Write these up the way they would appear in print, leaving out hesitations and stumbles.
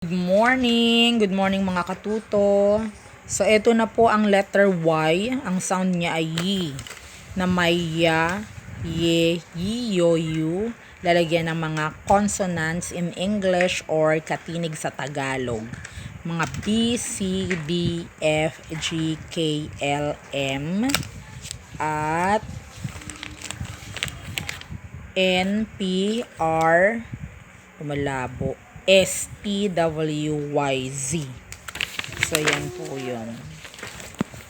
Good morning mga katuto. So, ito na po ang letter Y. Ang sound niya ay Y. Na may ya, ye, yi, yo, yu. Lalagyan ng mga consonants in English or katinig sa Tagalog. Mga B, C, D, F, G, K, L, M. At N, P, R, malabo. S-T-W-Y-Z. So, yan po yun.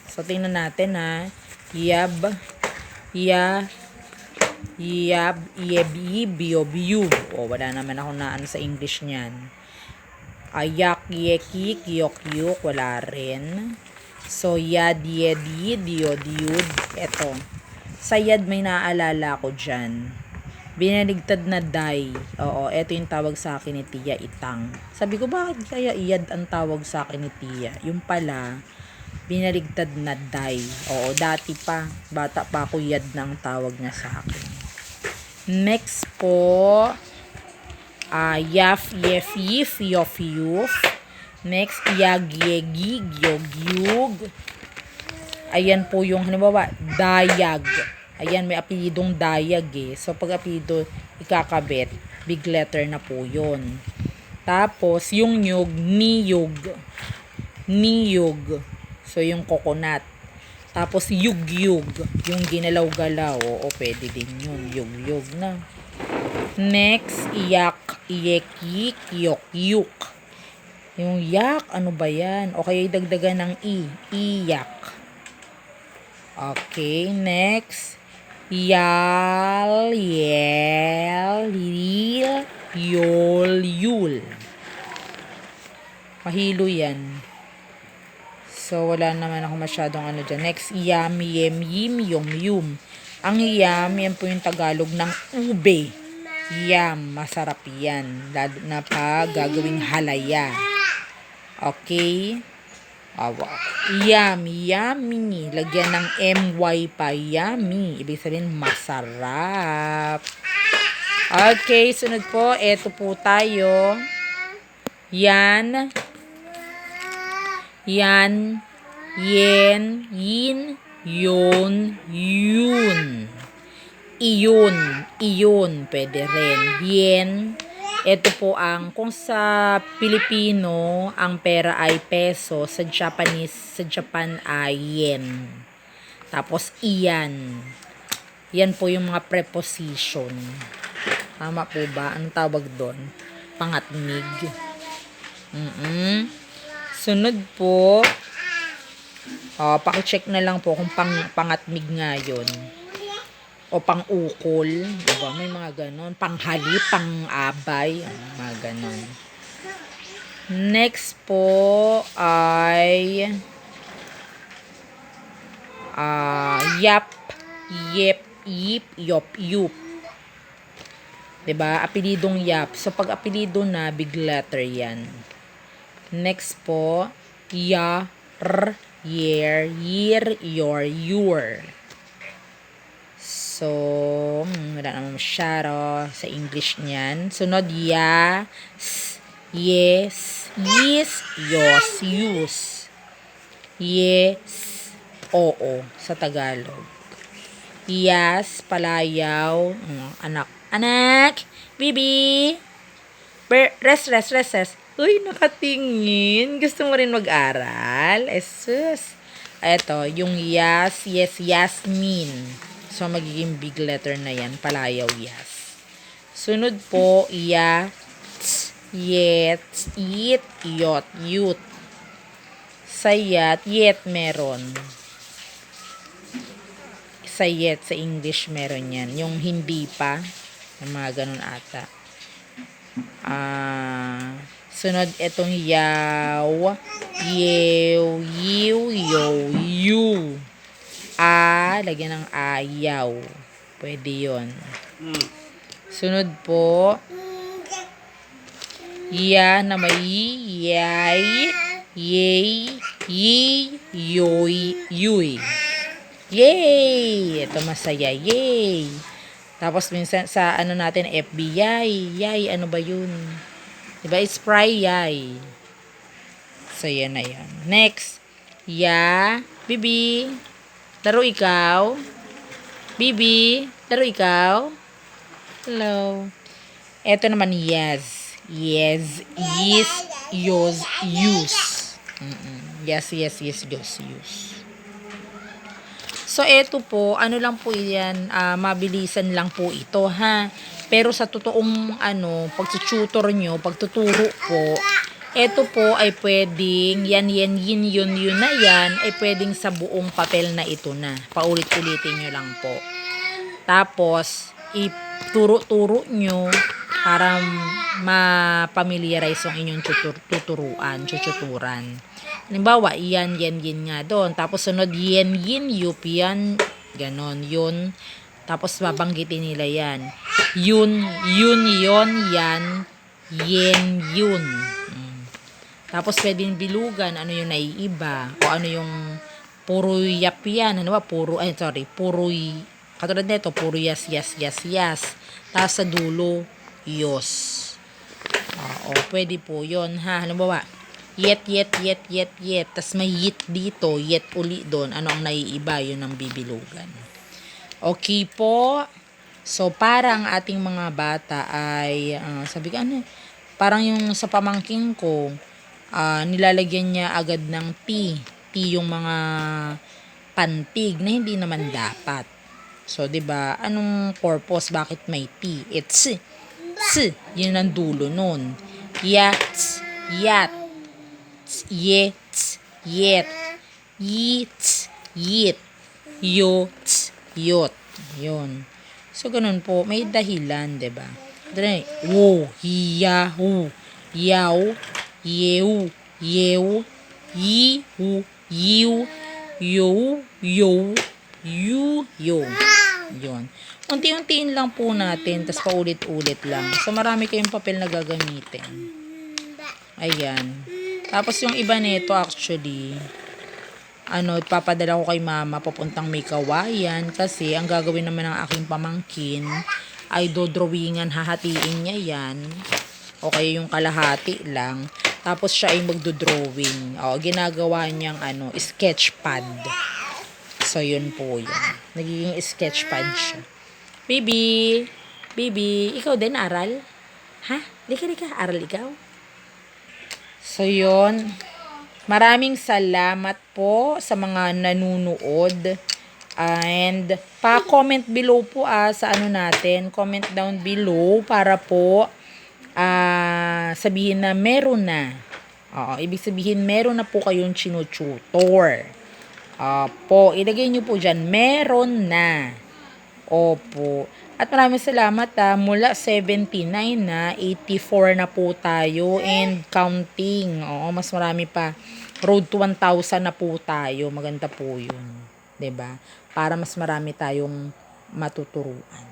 So, tingnan natin ha. Yab, ya, yab, yeb, yib, yob, yub. O, wala naman ako na ano sa English niyan. Ayak, yek, yik, yok, yuk. Wala rin. So, yad, yed, yid, yod, yud. Eto. Sa yad may naaalala ko dyan. Binaligtad na day. Oo, eto yung tawag sa akin ni Tia Itang. Sabi ko, bakit kaya iyad ang tawag sa akin ni Tia? Yung pala, binaligtad na day. Oo, dati pa, bata pa ako, yad na ang tawag niya sa akin. Next po, yaf, yef, yif, yof, yuf. Next, yag, yegi, gyog, yug. Ayan po yung, halimbawa, dayag. Ayan, may apelidong dayag eh. So, pag apelido ikakabit, big letter na po yun. Tapos, yung nyug, niyug. Niyug. So, yung coconut. Tapos, yug-yug. Yung ginalaw-galaw. O, pwede din yun. Yug-yug na. Next, iyak, iyek-yik, yok-yuk. Yung yak, ano ba yan? O kaya dagdagan ng i. Iyak. Okay, next. Yal, yel, lil, yol, yul. Mahilo yan. So, wala naman ako masyadong ano dyan. Next, yam, yem, yim, yom, yum. Ang yam, yan po yung Tagalog ng ube. Yam, masarap yan. Lalo na pa gagawing halaya. Okay? Yummy, yummy. Lagyan ng MY pa, yummy. Ibig sabihin, masarap. Okay, sunod po. Ito po tayo. Yan. Yan. Yen. Yin. Yon. Yun. Iyon. Iyon. Pwede rin. Yen. Ito po ang, kung sa Pilipino, ang pera ay peso, sa Japanese, sa Japan ay yen. Tapos, iyan. Yan po yung mga preposition. Tama po ba? Anong tawag doon? Pangatnig. Sunod po, pakicheck na lang po kung pangatnig nga yun. O pang-ukol, diba? May mga ganon. Panghali, pang-abay, mga ganon. Next po ay yap, yep, yip, yop, yup. Diba? Apelidong yap. So, pag apelido na, big letter yan. Next po, ya, r, yer, yir, yor, your. So, wala naman masyado sa English niyan. Sunod, ya, yes, yes, yos, yus. Yes, oo, sa Tagalog. Yes, palayaw, anak. Anak, bibi. Rest. Uy, nakatingin. Gusto mo rin mag-aral? Esus. Ito, yung yes, Yasmin. So, magiging big letter na yan. Palayaw, yes. Sunod po, ya, yet, it, yot, yut. Sa yat, yet meron. Sa yet, sa English meron yan. Yung hindi pa. Yung mga ganun ata. Sunod, itong yaw, yew, yiw, yow, yu. Lagyan ng ayaw. Pwede yun. Sunod po, ya na may yay, yay, yi, yoy, yuy. Yay! Ito masaya. Yay! Tapos minsan sa ano natin, FBI. Yay, ano ba yun? Diba? Spray yay. So, yan na yan. Next. Ya. Bibi. Laro ikaw. Bibi. Laro ikaw. Hello. Eto naman, yes. Yes. Yes. Yos. Use. Yes, yes, yes, yes, use. So, eto po, ano lang po yan, mabilisan lang po ito, ha? Pero sa totoong, pagtututor nyo, pagtuturo po, eto po ay pwedeng, yun na yan, ay pwedeng sa buong papel na ito na. Paulit-ulitin nyo lang po. Tapos, ituro-turo nyo para ma-familiarize ang inyong tututuran. Halimbawa, yan nga doon. Tapos sunod, yin, yup, yan, ganon, yun. Tapos babanggitin nila yan. Yun, yon, yan, yen, yun. Tapos pwedeng bilugan, ano yung naiiba, o ano yung puro yap yan, puro katulad nito, puro yas. Tapos sa dulo, yos. Oo, pwede po yun, ha. Halimbawa, yet. Tas may yet dito, yet uli doon. Ano ang naiiba? Yun ang bibilugan. Okay po. So, parang ating mga bata ay, sabi ko, parang yung sa pamangking ko, nilalagyan niya agad ng T. T yung mga pantig na hindi naman dapat. So, 'di ba? Anong purpose? Bakit may T? It's yun ang dulo nun. Yat. Yet. Yit. Yot. Yun. So, ganun po. May dahilan, 'di ba? Wo, hiya, hu, yaw, yew, yihu, yiw, yo. Yun. Unti-untiin lang po natin, tas paulit-ulit lang. So, marami kayong papel na gagamitin. Ayan. Tapos, yung iba nito, actually, papadala ko kay mama, papuntang may kawayan, kasi ang gagawin naman ng aking pamangkin, ay dodrawingan, hahatiin niya yan, o kaya yung kalahati lang, tapos siya ay magdodrawing. Ginagawa niyang, sketchpad. So, yun po yun. Nagiging sketchpad siya. Baby, ikaw din aral? Ha? Lika, aral ikaw? So, yun. Maraming salamat po sa mga nanunood. And, pa-comment below po sa natin. Comment down below para po sabihin na meron na. Ibig sabihin, meron na po kayong chinututor. Opo, ilagay nyo po dyan, meron na. Opo. At maraming salamat mula 79 na, 84 na po tayo and counting. Mas marami pa. Road to 1,000 na po tayo. Maganda po yun. 'Di ba? Para mas marami tayong matuturuan.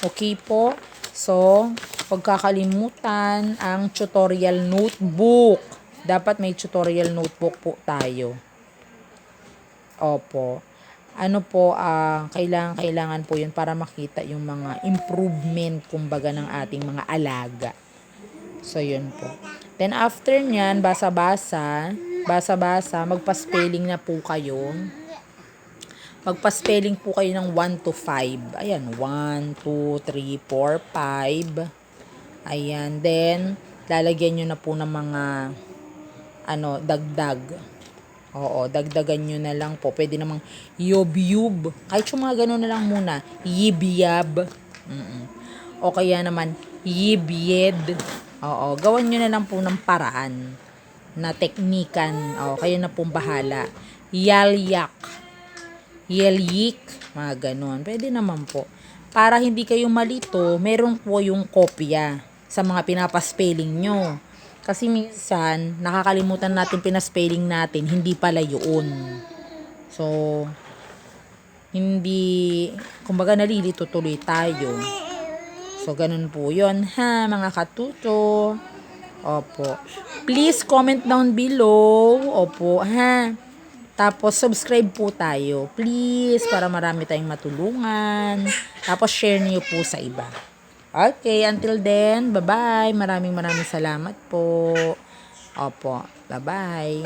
Okay po. So, huwag kakalimutan ang tutorial notebook. Dapat may tutorial notebook po tayo. Opo. Kailangan po yun para makita yung mga improvement, kumbaga, ng ating mga alaga. So, yun po. Then, after nyan, basa-basa, magpa-spelling na po kayo. Magpa-spelling po kayo ng 1 to 5. Ayan, 1, 2, 3, 4, 5. Ayan, then, lalagyan nyo na po ng mga, dagdag. Dagdagan nyo na lang po. Pwede namang yob-yub. Kahit yung mga gano'n na lang muna. Yib-yab. O kaya naman, yib-yed. Gawan nyo na lang po ng paraan na teknikan. Kayo na pong bahala. Yalyak. Yelyik. Mga gano'n. Pwede naman po. Para hindi kayo malito, meron po yung kopya sa mga pinapaspelling nyo. Kasi minsan, nakakalimutan natin pinaspelling natin, hindi pala yun. So, kumbaga nalilito tuloy tayo. So, ganun po yun, ha, mga katuto. Opo. Please comment down below. Opo, ha. Tapos, subscribe po tayo. Please, para marami tayong matulungan. Tapos, share niyo po sa iba. Okay, until then, bye-bye. Maraming salamat po. Opo, bye-bye.